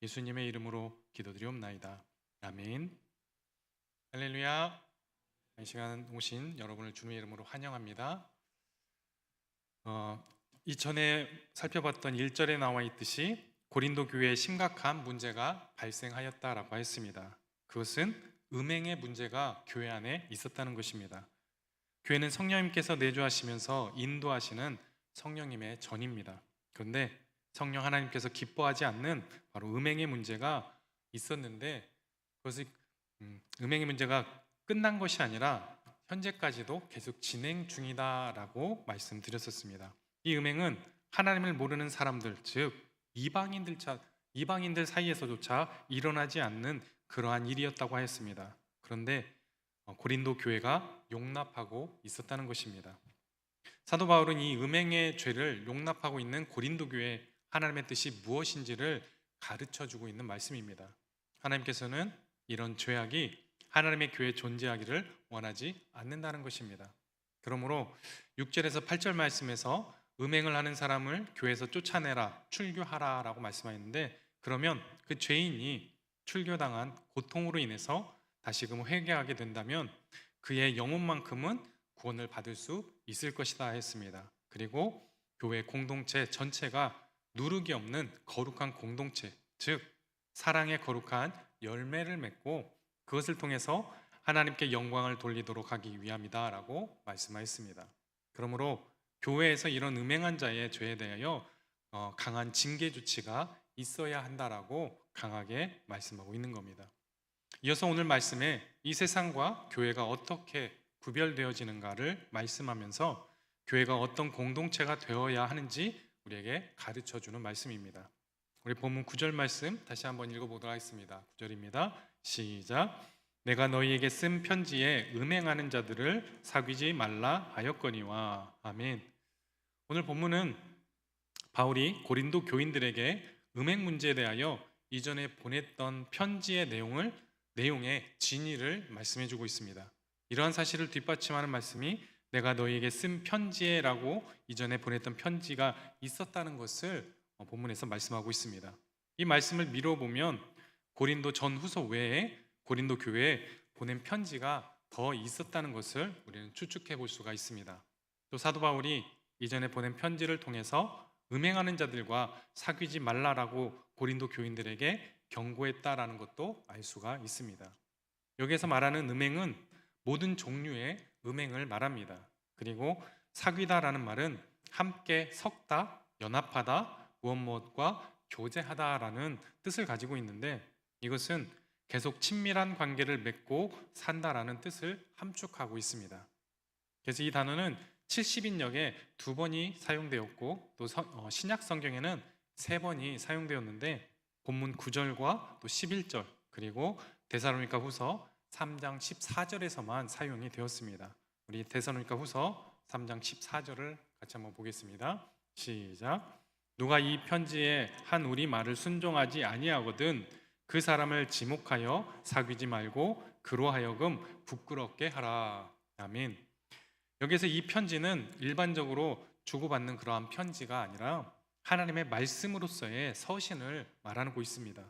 예수님의 이름으로 기도드리옵나이다. 아멘. 할렐루야. 이 시간 오신 여러분을 주님의 이름으로 환영합니다. 이전에 살펴봤던 1절에 나와 있듯이 고린도 교회에 심각한 문제가 발생하였다라고 했습니다. 그것은 음행의 문제가 교회 안에 있었다는 것입니다. 교회는 성령님께서 내주하시면서 인도하시는 성령님의 전입니다. 그런데 성령 하나님께서 기뻐하지 않는 바로 음행의 문제가 있었는데, 그것이 음행의 문제가 끝난 것이 아니라 현재까지도 계속 진행 중이다라고 말씀드렸었습니다. 이 음행은 하나님을 모르는 사람들, 즉 이방인들 사이에서조차 일어나지 않는 그러한 일이었다고 하였습니다. 그런데 고린도 교회가 용납하고 있었다는 것입니다. 사도 바울은 이 음행의 죄를 용납하고 있는 고린도 교회 하나님의 뜻이 무엇인지를 가르쳐 주고 있는 말씀입니다. 하나님께서는 이런 죄악이 하나님의 교회에 존재하기를 원하지 않는다는 것입니다. 그러므로 6절에서 8절 말씀에서 음행을 하는 사람을 교회에서 쫓아내라, 출교하라 라고 말씀하였는데, 그러면 그 죄인이 출교당한 고통으로 인해서 다시금 회개하게 된다면 그의 영혼만큼은 구원을 받을 수 있을 것이다 했습니다. 그리고 교회 공동체 전체가 누룩이 없는 거룩한 공동체, 즉 사랑의 거룩한 열매를 맺고 그것을 통해서 하나님께 영광을 돌리도록 하기 위함이다 라고 말씀하였습니다. 그러므로 교회에서 이런 음행한 자의 죄에 대하여 강한 징계 조치가 있어야 한다라고 강하게 말씀하고 있는 겁니다. 이어서 오늘 말씀에 이 세상과 교회가 어떻게 구별되어지는가를 말씀하면서 교회가 어떤 공동체가 되어야 하는지 우리에게 가르쳐주는 말씀입니다. 우리 본문 9절 말씀 다시 한번 읽어보도록 하겠습니다. 9절입니다. 시작. 내가 너희에게 쓴 편지에 음행하는 자들을 사귀지 말라 하였거니와. 아멘. 오늘 본문은 바울이 고린도 교인들에게 음행 문제에 대하여 이전에 보냈던 편지의 내용의 진위를 말씀해 주고 있습니다. 이러한 사실을 뒷받침하는 말씀이 내가 너희에게 쓴 편지에라고 이전에 보냈던 편지가 있었다는 것을 본문에서 말씀하고 있습니다. 이 말씀을 미뤄보면 고린도 전후서 외에 고린도 교회에 보낸 편지가 더 있었다는 것을 우리는 추측해 볼 수가 있습니다. 또 사도 바울이 이전에 보낸 편지를 통해서 음행하는 자들과 사귀지 말라라고 고린도 교인들에게 경고했다라는 것도 알 수가 있습니다. 여기에서 말하는 음행은 모든 종류의 음행을 말합니다. 그리고 사귀다라는 말은 함께 섞다, 연합하다, 무엇무엇과 교제하다라는 뜻을 가지고 있는데, 이것은 계속 친밀한 관계를 맺고 산다라는 뜻을 함축하고 있습니다. 그래서 이 단어는 70인역에 2번이 사용되었고 또 신약 성경에는 3번이 사용되었는데, 본문 9절과 또 11절 그리고 데살로니가 후서 3장 14절에서만 사용이 되었습니다. 우리 데살로니가 후서 3장 14절을 같이 한번 보겠습니다. 시작. 누가 이 편지에 한 우리 말을 순종하지 아니하거든 그 사람을 지목하여 사귀지 말고 그로 하여금 부끄럽게 하라. 아멘. 여기서 이 편지는 일반적으로 주고받는 그러한 편지가 아니라 하나님의 말씀으로서의 서신을 말하고 있습니다.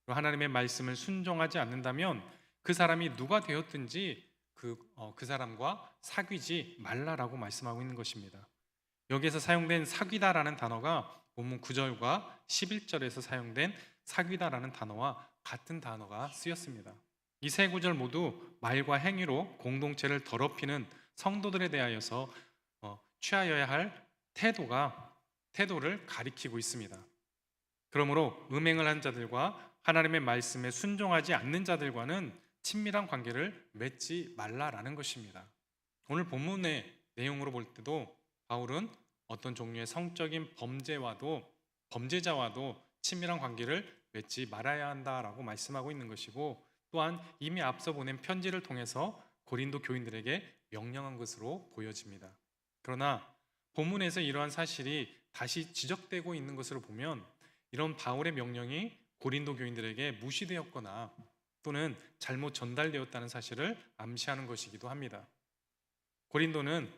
하나님의 말씀을 순종하지 않는다면 그 사람이 누가 되었든지 그 사람과 사귀지 말라라고 말씀하고 있는 것입니다. 여기에서 사용된 사귀다라는 단어가 본문 9절과 11절에서 사용된 사귀다라는 단어와 같은 단어가 쓰였습니다. 이 세 구절 모두 말과 행위로 공동체를 더럽히는 성도들에 대하여서 취하여야 할 태도를 가리키고 있습니다. 그러므로 음행을 한 자들과 하나님의 말씀에 순종하지 않는 자들과는 친밀한 관계를 맺지 말라라는 것입니다. 오늘 본문의 내용으로 볼 때도 바울은 어떤 종류의 성적인 범죄자와도 친밀한 관계를 맺지 말아야 한다라고 말씀하고 있는 것이고, 또한 이미 앞서 보낸 편지를 통해서 고린도 교인들에게 명령한 것으로 보여집니다. 그러나 본문에서 이러한 사실이 다시 지적되고 있는 것으로 보면 이런 바울의 명령이 고린도 교인들에게 무시되었거나 또는 잘못 전달되었다는 사실을 암시하는 것이기도 합니다. 고린도는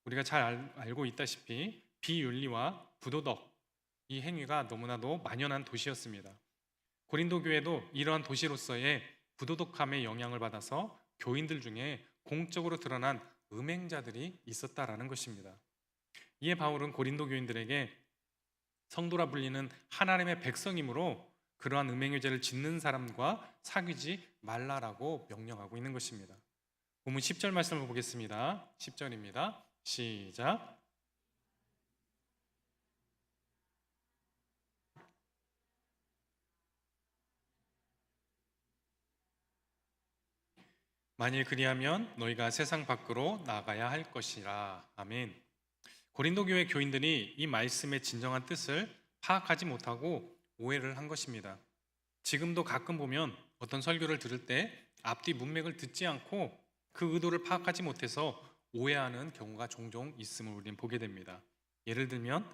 우리가 잘 알고 있다시피 비윤리와 부도덕 이 행위가 너무나도 만연한 도시였습니다. 고린도 교회도 이러한 도시로서의 부도덕함의 영향을 받아서 교인들 중에 공적으로 드러난 음행자들이 있었다라는 것입니다. 이에 바울은 고린도 교인들에게 성도라 불리는 하나님의 백성이므로 그러한 음행의 죄를 짓는 사람과 사귀지 말라라고 명령하고 있는 것입니다. 본문 10절 말씀을 보겠습니다. 10절입니다. 시작. 만일 그리하면 너희가 세상 밖으로 나가야 할 것이라. 아멘. 고린도 교회 교인들이 이 말씀의 진정한 뜻을 파악하지 못하고 오해를 한 것입니다. 지금도 가끔 보면 어떤 설교를 들을 때 앞뒤 문맥을 듣지 않고 그 의도를 파악하지 못해서 오해하는 경우가 종종 있음을 우리는 보게 됩니다. 예를 들면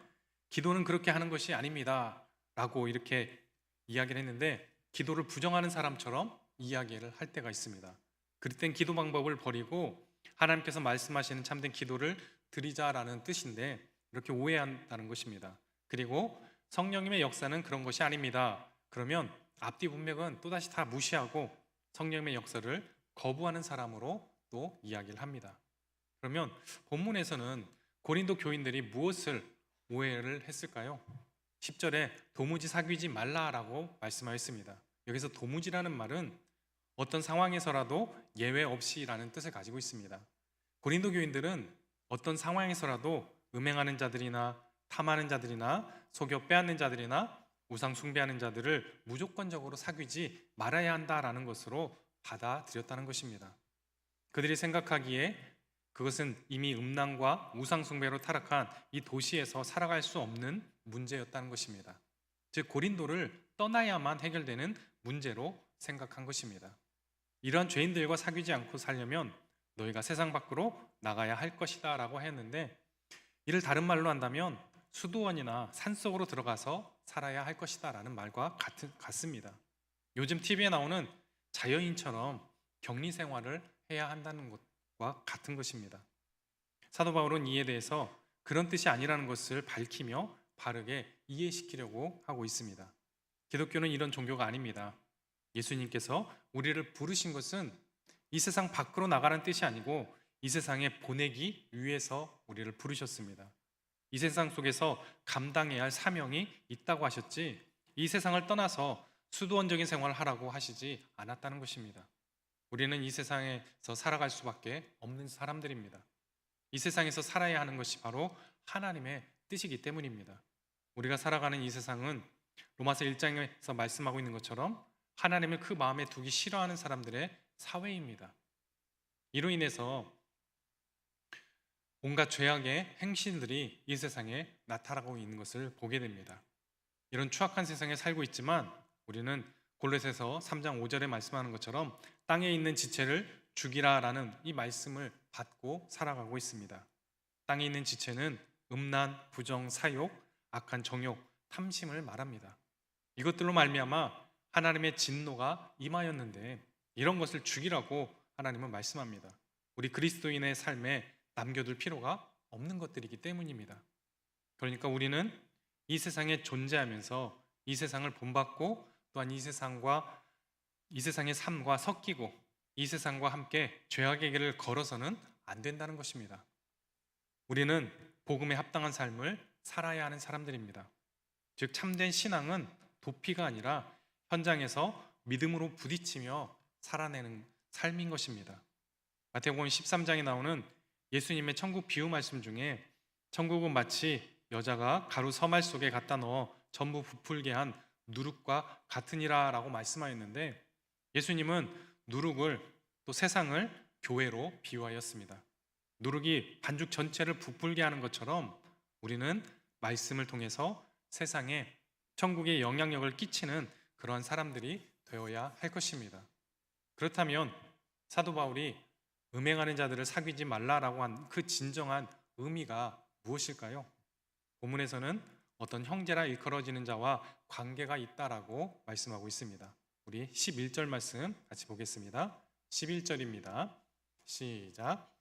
기도는 그렇게 하는 것이 아닙니다 라고 이렇게 이야기를 했는데 기도를 부정하는 사람처럼 이야기를 할 때가 있습니다. 그럴 땐 기도 방법을 버리고 하나님께서 말씀하시는 참된 기도를 드리자라는 뜻인데 이렇게 오해한다는 것입니다. 그리고 성령님의 역사는 그런 것이 아닙니다. 그러면 앞뒤 문맥은 또다시 다 무시하고 성령님의 역사를 거부하는 사람으로 또 이야기를 합니다. 그러면 본문에서는 고린도 교인들이 무엇을 오해를 했을까요? 10절에 도무지 사귀지 말라라고 말씀하였습니다. 여기서 도무지라는 말은 어떤 상황에서라도 예외 없이라는 뜻을 가지고 있습니다. 고린도 교인들은 어떤 상황에서라도 음행하는 자들이나 탐하는 자들이나 속여 빼앗는 자들이나 우상 숭배하는 자들을 무조건적으로 사귀지 말아야 한다라는 것으로 받아들였다는 것입니다. 그들이 생각하기에 그것은 이미 음란과 우상 숭배로 타락한 이 도시에서 살아갈 수 없는 문제였다는 것입니다. 즉 고린도를 떠나야만 해결되는 문제로 생각한 것입니다. 이러한 죄인들과 사귀지 않고 살려면 너희가 세상 밖으로 나가야 할 것이다 라고 했는데 이를 다른 말로 한다면 수도원이나 산속으로 들어가서 살아야 할 것이다 라는 말과 같습니다. 요즘 TV에 나오는 자연인처럼 격리 생활을 해야 한다는 것과 같은 것입니다. 사도 바울은 이에 대해서 그런 뜻이 아니라는 것을 밝히며 바르게 이해시키려고 하고 있습니다. 기독교는 이런 종교가 아닙니다. 예수님께서 우리를 부르신 것은 이 세상 밖으로 나가라는 뜻이 아니고 이 세상에 보내기 위해서 우리를 부르셨습니다. 이 세상 속에서 감당해야 할 사명이 있다고 하셨지 이 세상을 떠나서 수도원적인 생활을 하라고 하시지 않았다는 것입니다. 우리는 이 세상에서 살아갈 수밖에 없는 사람들입니다. 이 세상에서 살아야 하는 것이 바로 하나님의 뜻이기 때문입니다. 우리가 살아가는 이 세상은 로마서 1장에서 말씀하고 있는 것처럼 하나님을 그 마음에 두기 싫어하는 사람들의 사회입니다. 이로 인해서 온갖 죄악의 행실들이 이 세상에 나타나고 있는 것을 보게 됩니다. 이런 추악한 세상에 살고 있지만 우리는 골로새서 3장 5절에 말씀하는 것처럼 땅에 있는 지체를 죽이라라는 이 말씀을 받고 살아가고 있습니다. 땅에 있는 지체는 음란, 부정, 사욕, 악한 정욕, 탐심을 말합니다. 이것들로 말미암아 하나님의 진노가 임하였는데 이런 것을 죽이라고 하나님은 말씀합니다. 우리 그리스도인의 삶에 남겨둘 필요가 없는 것들이기 때문입니다. 그러니까 우리는 이 세상에 존재하면서 이 세상을 본받고 또한 이 세상의 삶과 섞이고 이 세상과 함께 죄악의 길을 걸어서는 안 된다는 것입니다. 우리는 복음에 합당한 삶을 살아야 하는 사람들입니다. 즉 참된 신앙은 도피가 아니라 현장에서 믿음으로 부딪히며 살아내는 삶인 것입니다. 마태복음 13장에 나오는 예수님의 천국 비유 말씀 중에 천국은 마치 여자가 가루 서말 속에 갖다 넣어 전부 부풀게 한 누룩과 같으니라 라고 말씀하였는데 예수님은 누룩을 또 세상을 교회로 비유하였습니다. 누룩이 반죽 전체를 부풀게 하는 것처럼 우리는 말씀을 통해서 세상에 천국의 영향력을 끼치는 그러한 사람들이 되어야 할 것입니다. 그렇다면 사도 바울이 음행하는 자들을 사귀지 말라라고 한 그 진정한 의미가 무엇일까요? 본문에서는 어떤 형제라 일컬어지는 자와 관계가 있다라고 말씀하고 있습니다. 우리 11절 말씀 같이 보겠습니다. 11절입니다. 시작.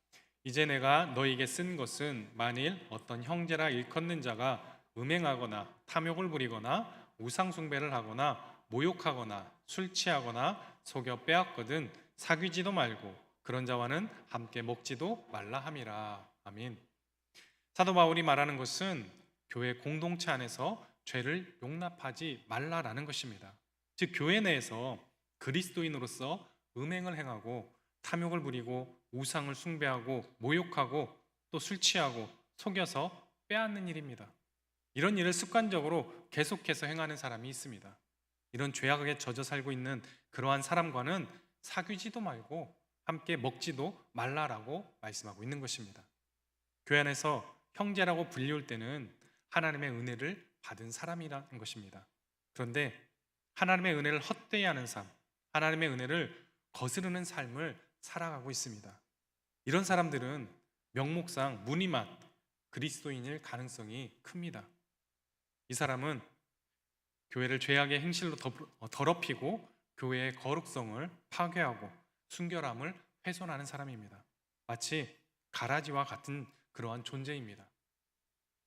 이제 내가 너에게 쓴 것은 만일 어떤 형제라 일컫는 자가 음행하거나 탐욕을 부리거나 우상 숭배를 하거나 모욕하거나 술 취하거나 속여 빼앗거든 사귀지도 말고 그런 자와는 함께 먹지도 말라 함이라. 아멘. 사도 바울이 말하는 것은 교회 공동체 안에서 죄를 용납하지 말라라는 것입니다. 즉 교회 내에서 그리스도인으로서 음행을 행하고 탐욕을 부리고 우상을 숭배하고 모욕하고 또 술 취하고 속여서 빼앗는 일입니다. 이런 일을 습관적으로 계속해서 행하는 사람이 있습니다. 이런 죄악에 젖어 살고 있는 그러한 사람과는 사귀지도 말고 함께 먹지도 말라라고 말씀하고 있는 것입니다. 교회 안에서 형제라고 불리울 때는 하나님의 은혜를 받은 사람이라는 것입니다. 그런데 하나님의 은혜를 헛되이 하는 삶, 하나님의 은혜를 거스르는 삶을 살아가고 있습니다. 이런 사람들은 명목상 무늬만 그리스도인일 가능성이 큽니다. 이 사람은 교회를 죄악의 행실로 더럽히고 교회의 거룩성을 파괴하고 순결함을 훼손하는 사람입니다. 마치 가라지와 같은 그러한 존재입니다.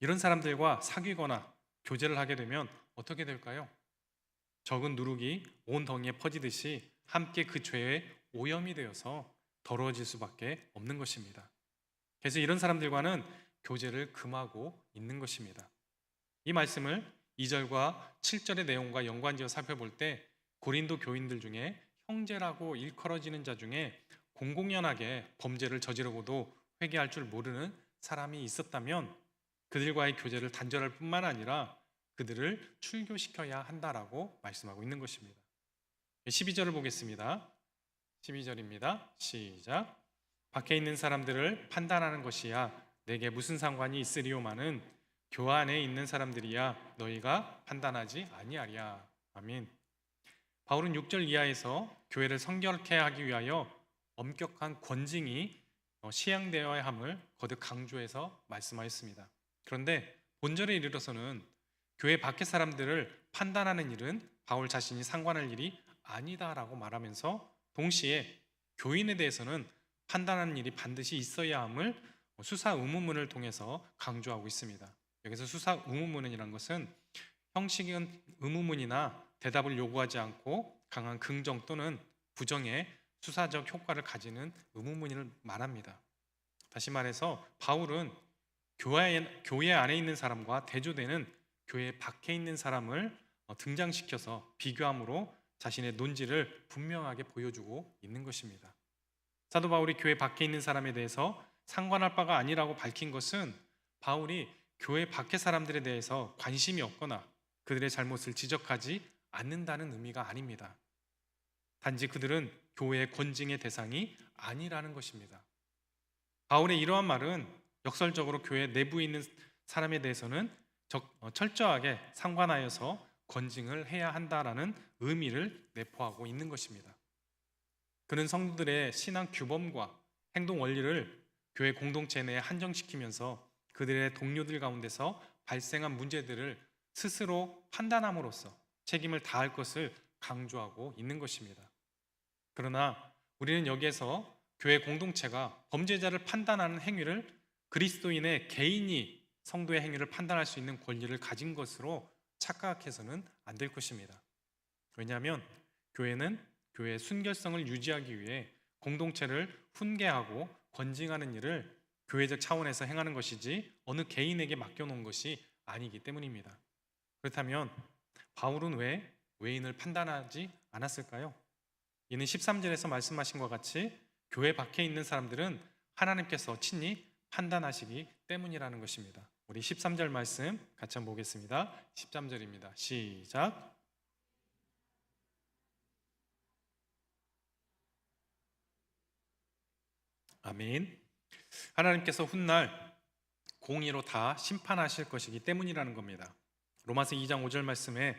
이런 사람들과 사귀거나 교제를 하게 되면 어떻게 될까요? 적은 누룩이 온 덩이에 퍼지듯이 함께 그 죄에 오염이 되어서 더러워질 수밖에 없는 것입니다. 그래서 이런 사람들과는 교제를 금하고 있는 것입니다. 이 말씀을 2절과 7절의 내용과 연관지어 살펴볼 때 고린도 교인들 중에 형제라고 일컬어지는 자 중에 공공연하게 범죄를 저지르고도 회개할 줄 모르는 사람이 있었다면 그들과의 교제를 단절할 뿐만 아니라 그들을 출교시켜야 한다라고 말씀하고 있는 것입니다. 12절을 보겠습니다. 12절입니다. 시작. 밖에 있는 사람들을 판단하는 것이야 내게 무슨 상관이 있으리요마는 교회 안에 있는 사람들이야 너희가 판단하지 아니하랴. 아멘. 바울은 6절 이하에서 교회를 성결케 하기 위하여 엄격한 권징이 시행되어야 함을 거듭 강조해서 말씀하였습니다. 그런데 본절에 이르러서는 교회 밖의 사람들을 판단하는 일은 바울 자신이 상관할 일이 아니다라고 말하면서 동시에 교인에 대해서는 판단하는 일이 반드시 있어야 함을 수사 의문문을 통해서 강조하고 있습니다. 여기서 수사 의문문이라는 것은 형식은 의문문이나 대답을 요구하지 않고 강한 긍정 또는 부정의 수사적 효과를 가지는 의문문을 말합니다. 다시 말해서 바울은 교회 안에 있는 사람과 대조되는 교회 밖에 있는 사람을 등장시켜서 비교함으로 자신의 논지를 분명하게 보여주고 있는 것입니다. 사도 바울이 교회 밖에 있는 사람에 대해서 상관할 바가 아니라고 밝힌 것은 바울이 교회 밖의 사람들에 대해서 관심이 없거나 그들의 잘못을 지적하지 않는다는 의미가 아닙니다. 단지 그들은 교회의 권징의 대상이 아니라는 것입니다. 바울의 이러한 말은 역설적으로 교회 내부에 있는 사람에 대해서는 철저하게 상관하여서 권징을 해야 한다라는 의미를 내포하고 있는 것입니다. 그는 성도들의 신앙 규범과 행동 원리를 교회 공동체 내에 한정시키면서 그들의 동료들 가운데서 발생한 문제들을 스스로 판단함으로써 책임을 다할 것을 강조하고 있는 것입니다. 그러나 우리는 여기에서 교회 공동체가 범죄자를 판단하는 행위를 그리스도인의 개인이 성도의 행위를 판단할 수 있는 권리를 가진 것으로 착각해서는 안 될 것입니다. 왜냐하면 교회는 교회의 순결성을 유지하기 위해 공동체를 훈계하고 권징하는 일을 교회적 차원에서 행하는 것이지 어느 개인에게 맡겨놓은 것이 아니기 때문입니다. 그렇다면 바울은 왜 외인을 판단하지 않았을까요? 이는 13절에서 말씀하신 것 같이 교회 밖에 있는 사람들은 하나님께서 친히 판단하시기 때문이라는 것입니다. 우리 13절 말씀 같이 한번 보겠습니다. 13절입니다. 시작. 아멘. 하나님께서 훗날 공의로 다 심판하실 것이기 때문이라는 겁니다. 로마서 2장 5절 말씀에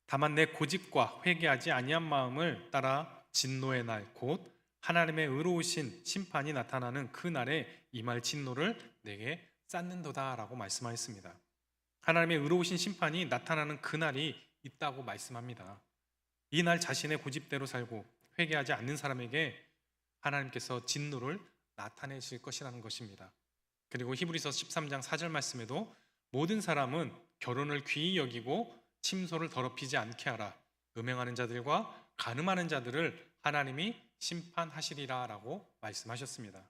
다만 내 고집과 회개하지 아니한 마음을 따라 진노의 날 곧 하나님의 의로우신 심판이 나타나는 그 날에 임할 진노를 내게 쌓는도다 라고 말씀하였습니다. 하나님의 의로우신 심판이 나타나는 그 날이 있다고 말씀합니다. 이 날 자신의 고집대로 살고 회개하지 않는 사람에게 하나님께서 진노를 나타내실 것이라는 것입니다. 그리고 히브리서 13장 4절 말씀에도 모든 사람은 결혼을 귀히 여기고 침소를 더럽히지 않게 하라. 음행하는 자들과 간음하는 자들을 하나님이 심판하시리라라고 말씀하셨습니다.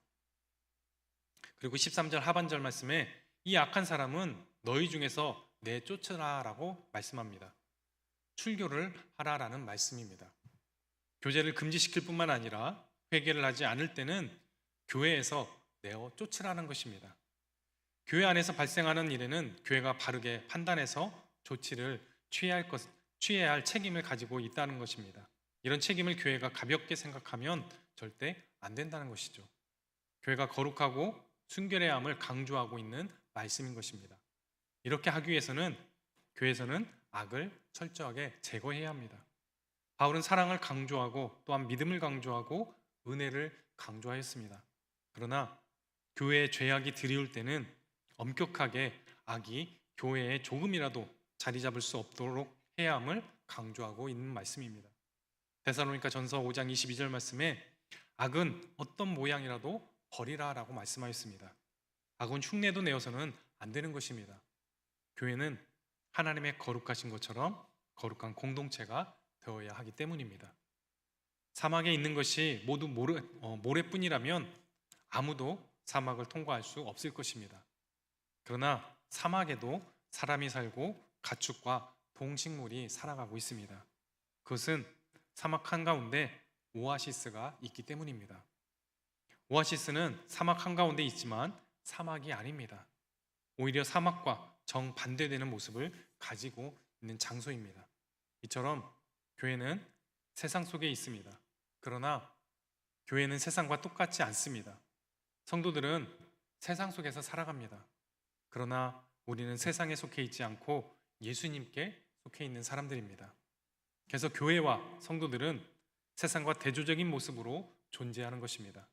그리고 13절 하반절 말씀에 이 악한 사람은 너희 중에서 내쫓으라라고 말씀합니다. 출교를 하라라는 말씀입니다. 교제를 금지시킬 뿐만 아니라 회개를 하지 않을 때는 교회에서 내어 쫓으라는 것입니다. 교회 안에서 발생하는 일에는 교회가 바르게 판단해서 조치를 취해야 할 책임을 가지고 있다는 것입니다. 이런 책임을 교회가 가볍게 생각하면 절대 안 된다는 것이죠. 교회가 거룩하고 순결해야 함을 강조하고 있는 말씀인 것입니다. 이렇게 하기 위해서는 교회에서는 악을 철저하게 제거해야 합니다. 바울은 사랑을 강조하고 또한 믿음을 강조하고 은혜를 강조하였습니다. 그러나 교회에 죄악이 들이올 때는 엄격하게 악이 교회에 조금이라도 자리 잡을 수 없도록 해야 함을 강조하고 있는 말씀입니다. 데살로니가 전서 5장 22절 말씀에 악은 어떤 모양이라도 버리라라고 말씀하였습니다. 악은 흉내도 내어서는 안 되는 것입니다. 교회는 하나님의 거룩하신 것처럼 거룩한 공동체가 되어야 하기 때문입니다. 사막에 있는 것이 모두 모래뿐이라면 아무도 사막을 통과할 수 없을 것입니다. 그러나 사막에도 사람이 살고 가축과 동식물이 살아가고 있습니다. 그것은 사막 한가운데 오아시스가 있기 때문입니다. 오아시스는 사막 한가운데 있지만 사막이 아닙니다. 오히려 사막과 정반대되는 모습을 가지고 있는 장소입니다. 이처럼 교회는 세상 속에 있습니다. 그러나 교회는 세상과 똑같지 않습니다. 성도들은 세상 속에서 살아갑니다. 그러나 우리는 세상에 속해 있지 않고 예수님께 속해 있는 사람들입니다. 그래서 교회와 성도들은 세상과 대조적인 모습으로 존재하는 것입니다.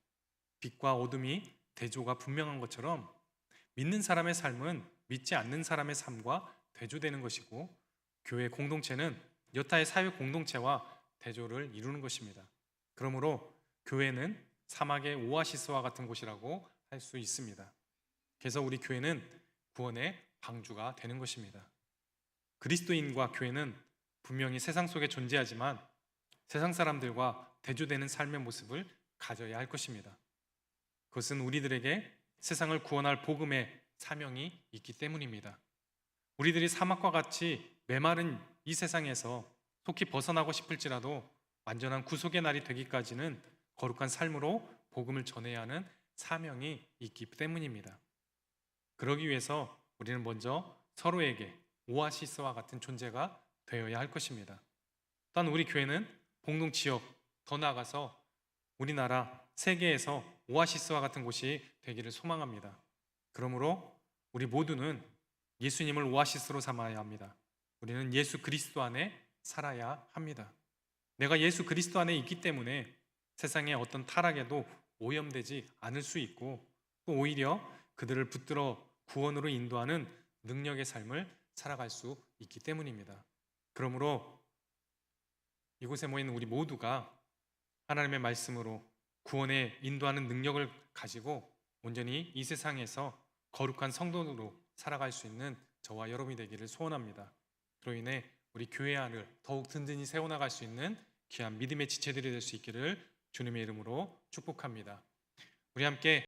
빛과 어둠이 대조가 분명한 것처럼 믿는 사람의 삶은 믿지 않는 사람의 삶과 대조되는 것이고 교회 공동체는 여타의 사회 공동체와 대조를 이루는 것입니다. 그러므로 교회는 사막의 오아시스와 같은 곳이라고 할 수 있습니다. 그래서 우리 교회는 구원의 방주가 되는 것입니다. 그리스도인과 교회는 분명히 세상 속에 존재하지만 세상 사람들과 대조되는 삶의 모습을 가져야 할 것입니다. 그것은 우리들에게 세상을 구원할 복음의 사명이 있기 때문입니다. 우리들이 사막과 같이 메마른 이 세상에서 속히 벗어나고 싶을지라도 완전한 구속의 날이 되기까지는 거룩한 삶으로 복음을 전해야 하는 사명이 있기 때문입니다. 그러기 위해서 우리는 먼저 서로에게 오아시스와 같은 존재가 되어야 할 것입니다. 또한 우리 교회는 공동 지역, 더 나아가서 우리나라, 세계에서 오아시스와 같은 곳이 되기를 소망합니다. 그러므로 우리 모두는 예수님을 오아시스로 삼아야 합니다. 우리는 예수 그리스도 안에 살아야 합니다. 내가 예수 그리스도 안에 있기 때문에 세상의 어떤 타락에도 오염되지 않을 수 있고 또 오히려 그들을 붙들어 구원으로 인도하는 능력의 삶을 살아갈 수 있기 때문입니다. 그러므로 이곳에 모인 우리 모두가 하나님의 말씀으로 구원에 인도하는 능력을 가지고 온전히 이 세상에서 거룩한 성도로 살아갈 수 있는 저와 여러분이 되기를 소원합니다. 그로 인해 우리 교회 안을 더욱 든든히 세워나갈 수 있는 귀한 믿음의 지체들이 될 수 있기를 주님의 이름으로 축복합니다. 우리 함께